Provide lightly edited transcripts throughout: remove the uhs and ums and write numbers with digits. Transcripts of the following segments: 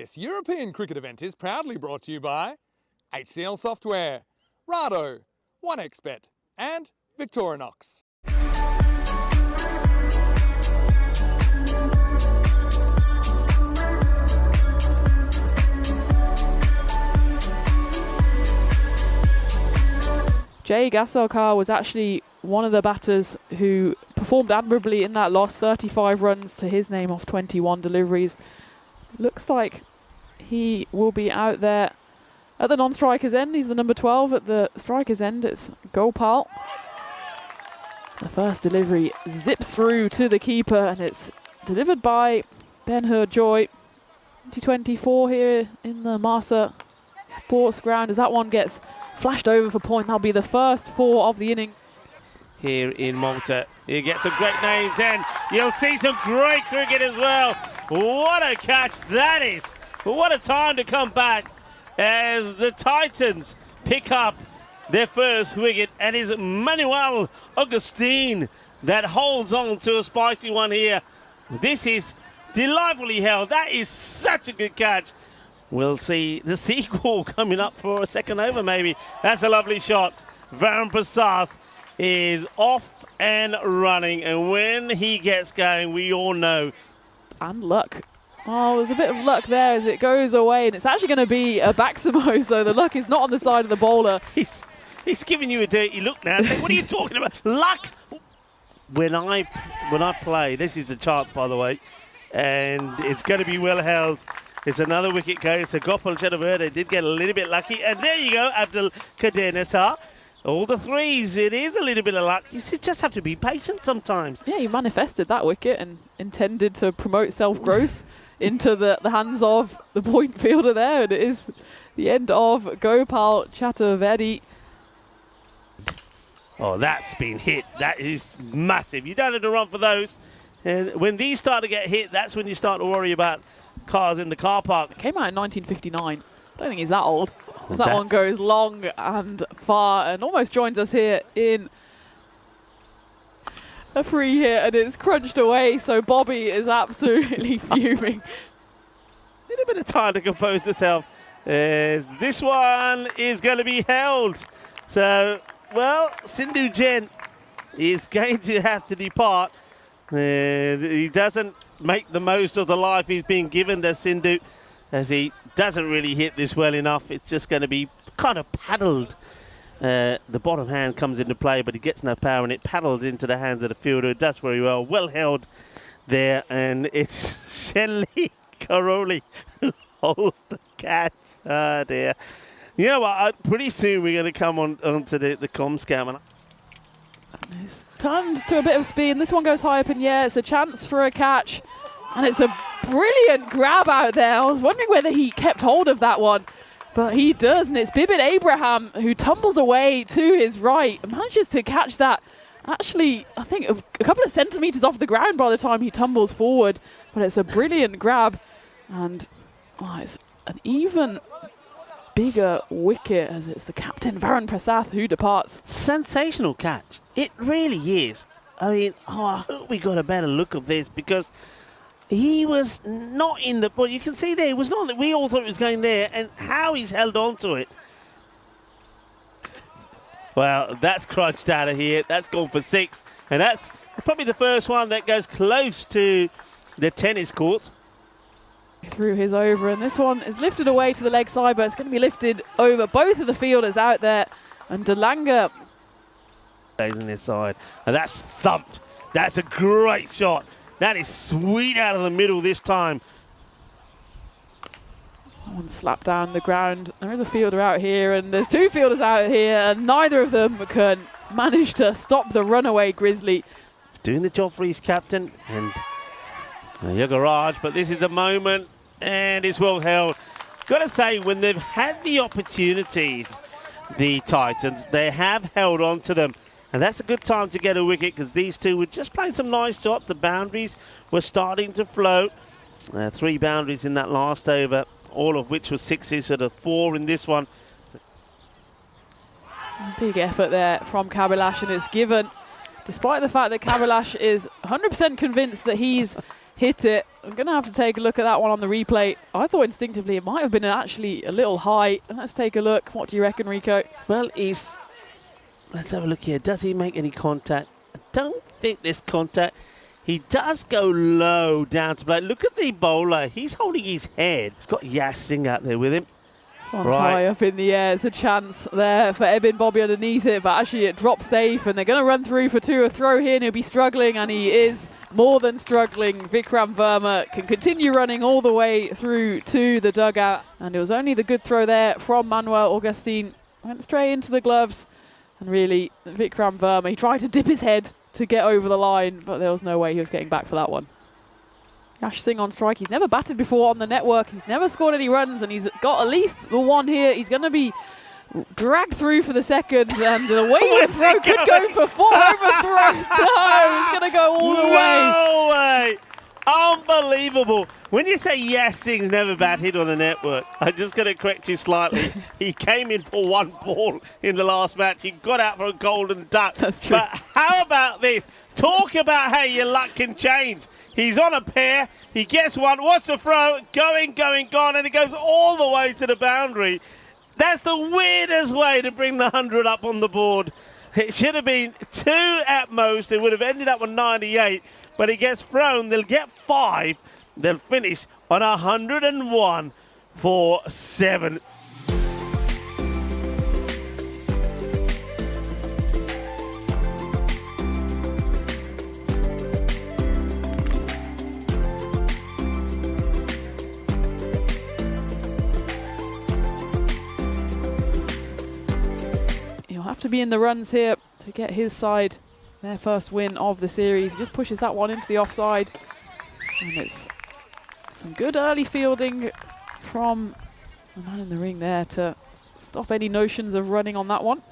This European cricket event is proudly brought to you by HCL Software, Rado, 1xBet and Victorinox. Jay Gasselkar was actually one of the batters who performed admirably in that loss, 35 runs to his name off 21 deliveries. Looks like he will be out there at the non-striker's end. He's the number 12 at the striker's end. It's Gopal. The first delivery zips through to the keeper and it's delivered by Ben-Hur Joy. 2024 here in the Marsa Sports Ground as that one gets flashed over for point. That'll be the first 4 of the inning. Here in Malta, he gets some great names and you'll see some great cricket as well. What a catch that is. What a time to come back as the Titans pick up their first wicket, and it's Manuel Augustine that holds on to a spicy one here. This is delightfully held. That is such a good catch. We'll see the sequel coming up for a second over maybe. That's a lovely shot. Varun Prasad is off and running, and when he gets going, we all know. And luck. Oh, there's a bit of luck there as it goes away, and it's actually going to be a backsimo, so the luck is not on the side of the bowler. He's giving you a dirty look now. Like, what are you talking about? Luck! When I play, this is a chance, by the way, and it's going to be well held. It's another wicket goes, so Gopal Chedaverde did get a little bit lucky, and there you go, Abdul Kadir Nassar. All the threes, it is a little bit of luck. You just have to be patient sometimes. Yeah, he manifested that wicket and intended to promote self-growth into the hands of the point fielder there, and it is the end of Gopal Chaturvedi. Oh, that's been hit. That is massive. You don't have to run for those. And when these start to get hit, that's when you start to worry about cars in the car park. It came out in 1959. I don't think he's that old. That one goes long and far and almost joins us here in a free hit, and it's crunched away, so Bobby is absolutely fuming. A little bit of time to compose yourself. This one is going to be held. So, well, Sindhu Jain is going to have to depart. He doesn't make the most of the life he's been given, there, Sindhu, as he doesn't really hit this well enough. It's just going to be kind of paddled. The bottom hand comes into play, but he gets no power, and it paddles into the hands of the fielder. It does very well. Well held there, and it's Shenli Karoli who holds the catch. Oh, dear. You know what? Pretty soon we're going to come onto the comms cam. It's turned to a bit of speed. This one goes high up in the air. It's a chance for a catch. And it's a brilliant grab out there. I was wondering whether he kept hold of that one, but he does, and it's Bibin Abraham who tumbles away to his right and manages to catch that. Actually, I think a couple of centimetres off the ground by the time he tumbles forward, but it's a brilliant grab, and it's an even bigger wicket as it's the captain, Varun Prasad, who departs. Sensational catch. It really is. I mean, I hope we got a better look of this, because he was not in the, but you can see there, it was not that we all thought it was going there, and how he's held on to it. Well, that's crunched out of here. That's gone for 6, and that's probably the first one that goes close to the tennis court. Through his over, and this one is lifted away to the leg side, but it's going to be lifted over both of the fielders out there, and Delanga stays on his side, and that's thumped. That's a great shot. That is sweet out of the middle this time. One slapped down the ground. There is a fielder out here, and there's 2 fielders out here, and neither of them can manage to stop the runaway Grizzly. Doing the job for his captain, and Yogaraj, but this is the moment, and it's well held. Got to say, when they've had the opportunities, the Titans, they have held on to them. And that's a good time to get a wicket, because these two were just playing some nice shots. The boundaries were starting to float. 3 boundaries in that last over, all of which were 6s, so the 4 in this one. A big effort there from Kabilash, and it's given, despite the fact that Kabilash is 100% convinced that he's hit it. I'm going to have to take a look at that one on the replay. I thought instinctively it might have been actually a little high. Let's take a look. What do you reckon, Rico? Well, let's have a look here. Does he make any contact? I don't think there's contact. He does go low down to play. Look at the bowler. He's holding his head. He's got Yash Singh out there with him. This one's high up in the air. It's a chance there for Ebin Bobby underneath it, but actually it drops safe, and they're going to run through for two. A throw here, and he'll be struggling, and he is more than struggling. Vikram Verma can continue running all the way through to the dugout, and it was only the good throw there from Manuel Augustine. Went straight into the gloves, and really Vikram Verma, he tried to dip his head to get over the line, but there was no way he was getting back for that one. Yash Singh on strike. He's never batted before on the network. He's never scored any runs, and he's got at least the one here. He's going to be dragged through for the second, and the way the throw could go for 4 overthrows. No, he's going to go all the way. No way! Unbelievable. When you say Yash Singh's never batted on the network, I'm just going to correct you slightly. He came in for 1 ball in the last match. He got out for a golden duck. That's true. But how about this? Talk about how your luck can change. He's on a pair. He gets one. What's the throw? Going, gone. And it goes all the way to the boundary. That's the weirdest way to bring the 100 up on the board. It should have been 2 at most. It would have ended up with 98. But he gets thrown. They'll get 5. They'll finish on 101 for 7. He'll have to be in the runs here to get his side their first win of the series. He just pushes that one into the offside, and it's some good early fielding from the man in the ring there to stop any notions of running on that one.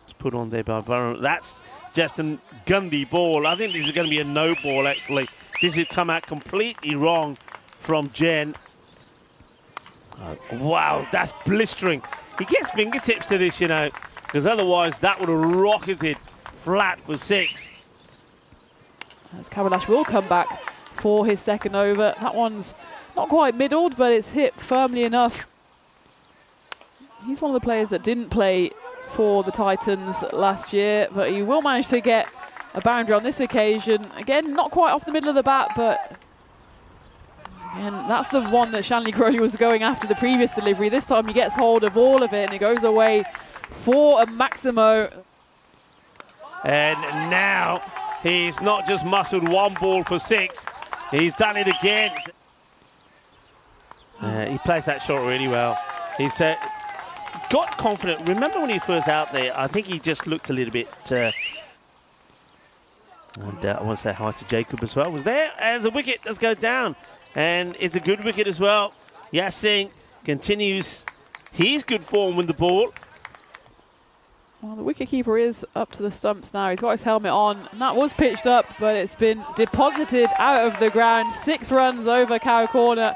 It's put on there by Varun. That's just a Gundy ball. I think this is going to be a no ball, actually. This has come out completely wrong from Jen. Wow, that's blistering. He gets fingertips to this, you know, because otherwise that would have rocketed flat for 6. As Kabilash will come back for his second over. That one's not quite middled, but it's hit firmly enough. He's one of the players that didn't play for the Titans last year, but he will manage to get a boundary on this occasion. Again, not quite off the middle of the bat, but again, that's the one that Shanley Crowley was going after the previous delivery. This time he gets hold of all of it, and it goes away for a Maximo. And now he's not just muscled 1 ball for 6, he's done it again. He plays that shot really well. He's got confident. Remember when he first out there, I think he just looked a little bit, and I want to say hi to Jacob as well. Was there as a wicket does go down, and it's a good wicket as well. Yash Singh continues his good form with the ball. Well, the wicketkeeper is up to the stumps now. He's got his helmet on, and that was pitched up, but it's been deposited out of the ground. 6 runs over cow corner.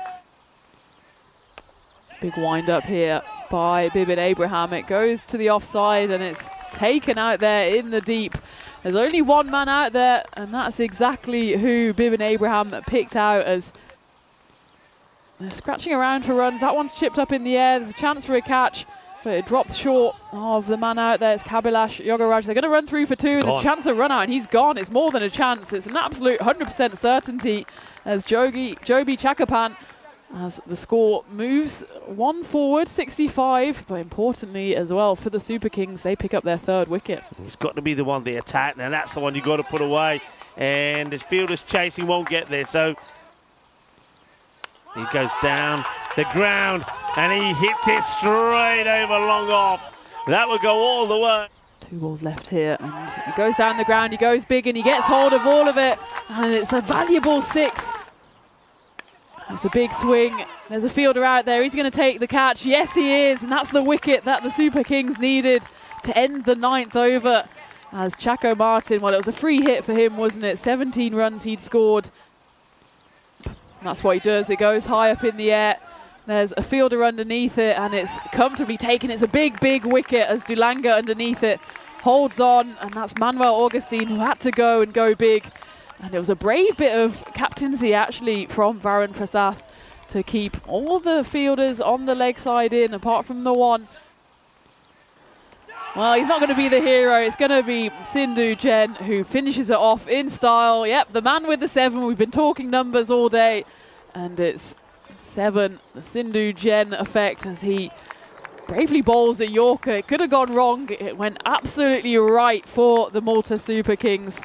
Big wind up here by Bibin Abraham. It goes to the offside, and it's taken out there in the deep. There's only 1 man out there, and that's exactly who Bibin Abraham picked out. As they're scratching around for runs. That one's chipped up in the air. There's a chance for a catch, but it drops short of the man out there. It's Kabilash Yogaraj. They're going to run through for 2. And there's a chance of run out, and he's gone. It's more than a chance. It's an absolute 100% certainty as Joby Chakapan, as the score moves 1 forward, 65. But importantly as well for the Super Kings, they pick up their 3rd wicket. It's got to be the one they attack, and that's the one you've got to put away. And his fielder's chasing won't get there, so he goes down the ground, and he hits it straight over long off. That would go all the way. 2 balls left here, and he goes down the ground, he goes big, and he gets hold of all of it, and it's a valuable 6. It's a big swing. There's a fielder out there. He's going to take the catch. Yes, he is, and that's the wicket that the Super Kings needed to end the 9th over. As Chaco Martin, well, it was a free hit for him, wasn't it? 17 runs he'd scored. And that's what he does. It goes high up in the air. There's a fielder underneath it, and it's comfortably taken. It's a big, big wicket as Dulanga underneath it holds on, and that's Manuel Augustine who had to go big. And it was a brave bit of captaincy actually from Varun Prasath to keep all the fielders on the leg side in, apart from the one. Well, he's not going to be the hero. It's going to be Sindhu Jain who finishes it off in style. Yep, the man with the 7. We've been talking numbers all day. And it's 7, the Sindhu Jain effect, as he bravely bowls a Yorker. It could have gone wrong. It went absolutely right for the Malta Super Kings.